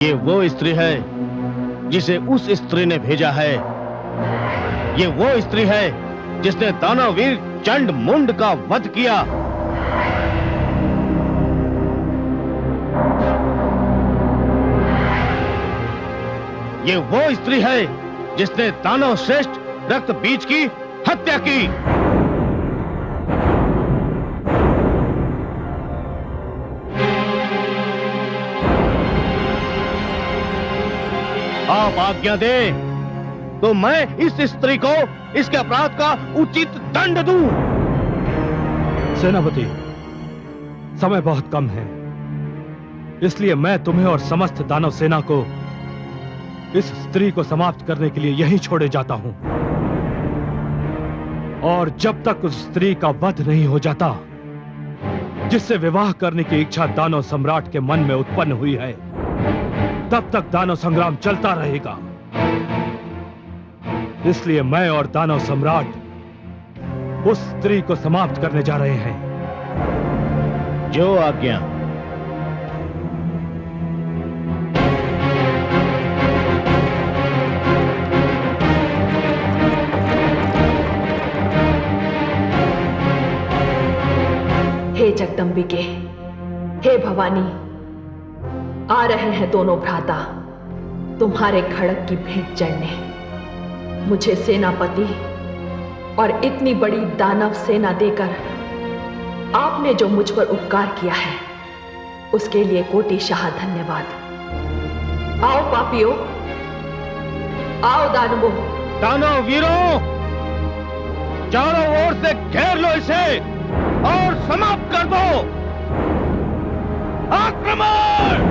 ये वो स्त्री है जिसे उस स्त्री ने भेजा है। ये वो स्त्री है जिसने दानववीर चंड मुंड का वध किया। ये वो स्त्री है जिसने दानव श्रेष्ठ रक्त बीज की हत्या की। आप आज्ञा दे तो मैं इस स्त्री को इसके अपराध का उचित दंड दूं। सेनापति, समय बहुत कम है, इसलिए मैं तुम्हें और समस्त दानव सेना को इस स्त्री को समाप्त करने के लिए यहीं छोड़े जाता हूं। और जब तक उस स्त्री का वध नहीं हो जाता जिससे विवाह करने की इच्छा दानव सम्राट के मन में उत्पन्न हुई है, तब तक दानव संग्राम चलता रहेगा। इसलिए मैं और दानव सम्राट उस स्त्री को समाप्त करने जा रहे हैं। जो आज्ञा। हे जगदंबिके, हे भवानी, आ रहे हैं दोनों भ्राता तुम्हारे खड़ग की भेंट चढ़ने। मुझे सेनापति और इतनी बड़ी दानव सेना देकर आपने जो मुझ पर उपकार किया है, उसके लिए कोटिशाह धन्यवाद। आओ पापियों, आओ दानवों। दानव वीरों, चारों ओर से घेर लो इसे और समाप्त कर दो। आक्रमण!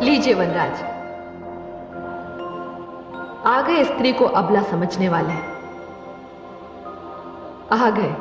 लीजिए वनराज, आ गए स्त्री को अबला समझने वाले। आ गए।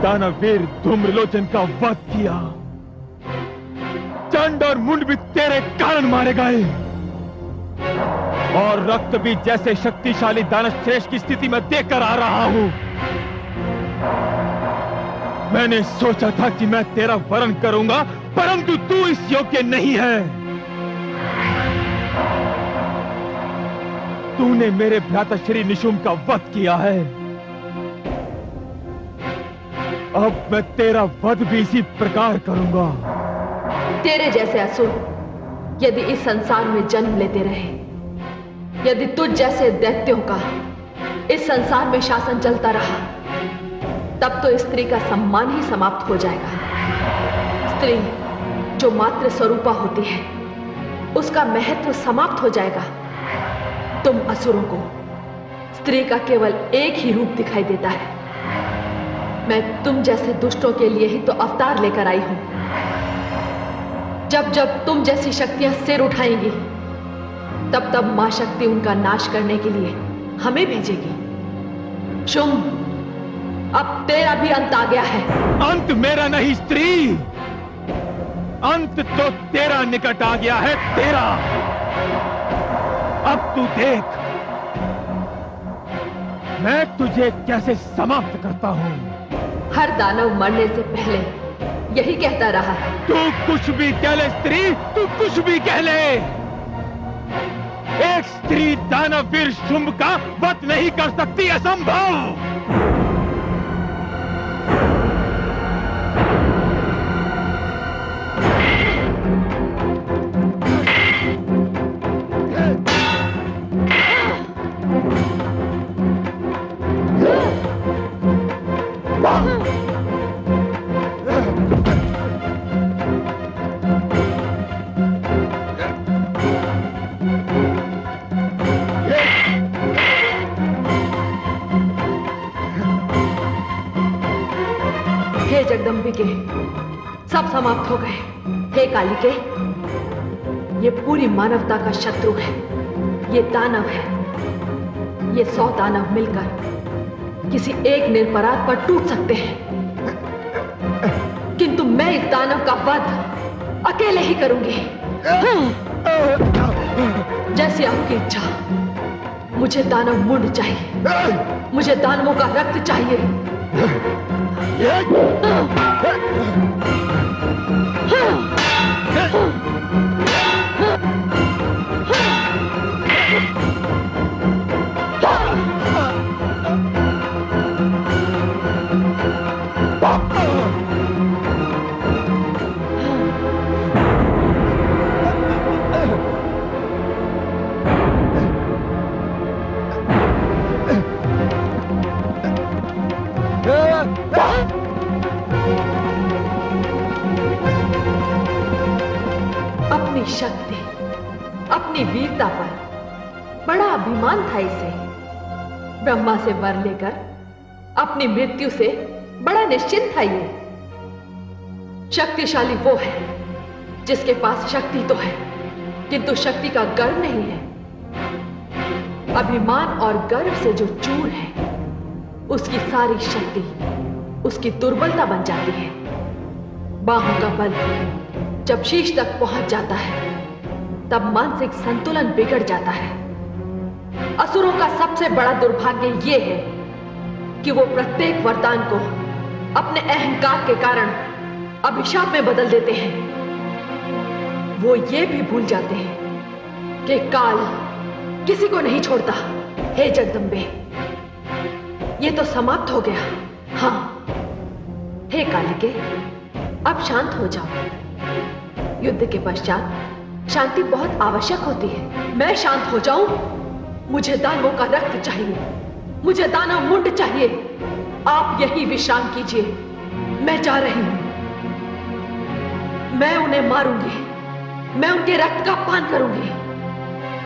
दानवीर धूम्रलोचन का वध किया। चंड और मुंड भी तेरे कारण मारे गए और रक्त भी जैसे शक्तिशाली दानश्रेष्ठ की स्थिति में देखकर आ रहा हूं। मैंने सोचा था कि मैं तेरा वरण करूंगा, परंतु तू इस योग्य नहीं है। तूने मेरे भ्राता श्री निशुंभ का वध किया है। अब मैं तेरा वध भी इसी प्रकार करूंगा। तेरे जैसे असुर यदि इस संसार में जन्म लेते रहे, यदि तुझ जैसे दैत्यों का इस संसार में शासन चलता रहा, तब तो स्त्री का सम्मान ही समाप्त हो जाएगा। स्त्री जो मात्र स्वरूपा होती है, उसका महत्व समाप्त हो जाएगा। तुम असुरों को स्त्री का केवल एक ही रूप दिखाई देता है। मैं तुम जैसे दुष्टों के लिए ही तो अवतार लेकर आई हूं। जब जब तुम जैसी शक्तियां सिर उठाएंगी, तब तब मां शक्ति उनका नाश करने के लिए हमें भेजेगी। शुंभ, अब तेरा भी अंत आ गया है। अंत मेरा नहीं स्त्री, अंत तो तेरा निकट आ गया है। तेरा अब तू देख मैं तुझे कैसे समाप्त करता हूं। हर दानव मरने से पहले यही कहता रहा है। तू कुछ भी कह ले स्त्री, तू कुछ भी कह ले। एक स्त्री दानवीर शुंभ का वध नहीं कर सकती, असंभव। हे जगदम्बिके, सब समाप्त हो गए। हे कालिके, ये पूरी मानवता का शत्रु है। ये दानव है। ये 100 दानव मिलकर किसी एक निरपराध पर टूट सकते हैं, किंतु मैं इस दानव का वध अकेले ही करूंगी। जैसी आपकी इच्छा। मुझे दानव मुंड चाहिए। मुझे दानवों का रक्त चाहिए। अपनी शक्ति, अपनी वीरता पर बड़ा अभिमान था इसे। ब्रह्मा से वर लेकर अपनी मृत्यु से बड़ा निश्चिंत था ये। शक्तिशाली वो है जिसके पास शक्ति तो है, किंतु शक्ति का गर्व नहीं है। अभिमान और गर्व से जो चूर है, उसकी सारी शक्ति उसकी दुर्बलता बन जाती है। बाहों का बल जब शीश तक पहुंच जाता है, तब मानसिक संतुलन बिगड़ जाता है। असुरों का सबसे बड़ा दुर्भाग्य यह है कि वो प्रत्येक वरदान को अपने अहंकार के कारण अभिशाप में बदल देते हैं। वो ये भी भूल जाते हैं कि काल किसी को नहीं छोड़ता। हे जगदम्बे, ये तो समाप्त हो गया। हाँ, हे कालिके, अब शांत हो जाओ। युद्ध के पश्चात शांति बहुत आवश्यक होती है। मैं शांत हो जाऊं? मुझे दानवों का रक्त चाहिए। मुझे दानव मुंड चाहिए। आप यही विश्राम कीजिए। मैं जा रही हूं। मैं उन्हें मारूंगी। मैं उनके रक्त का पान करूंगी।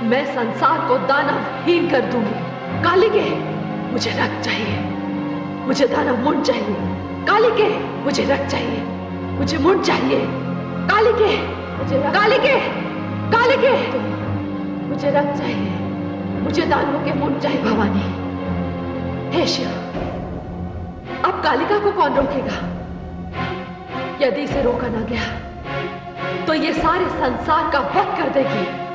मैं संसार को दानवहीन कर दूंगी। कालिके, मुझे रक्त चाहिए। मुझे दानव मुंड चाहिए। कालिके, मुझे रक्त चाहिए। मुझे मुंड चाहिए। कालिके, मुझे कालिके, कालिके, मुझे रक्त चाहिए। मुझे दानवों के मुंड चाहिए। भवानी, हे शिव, अब कालिका को कौन रोकेगा? यदि इसे रोका ना गया तो ये सारे संसार का वध कर देगी।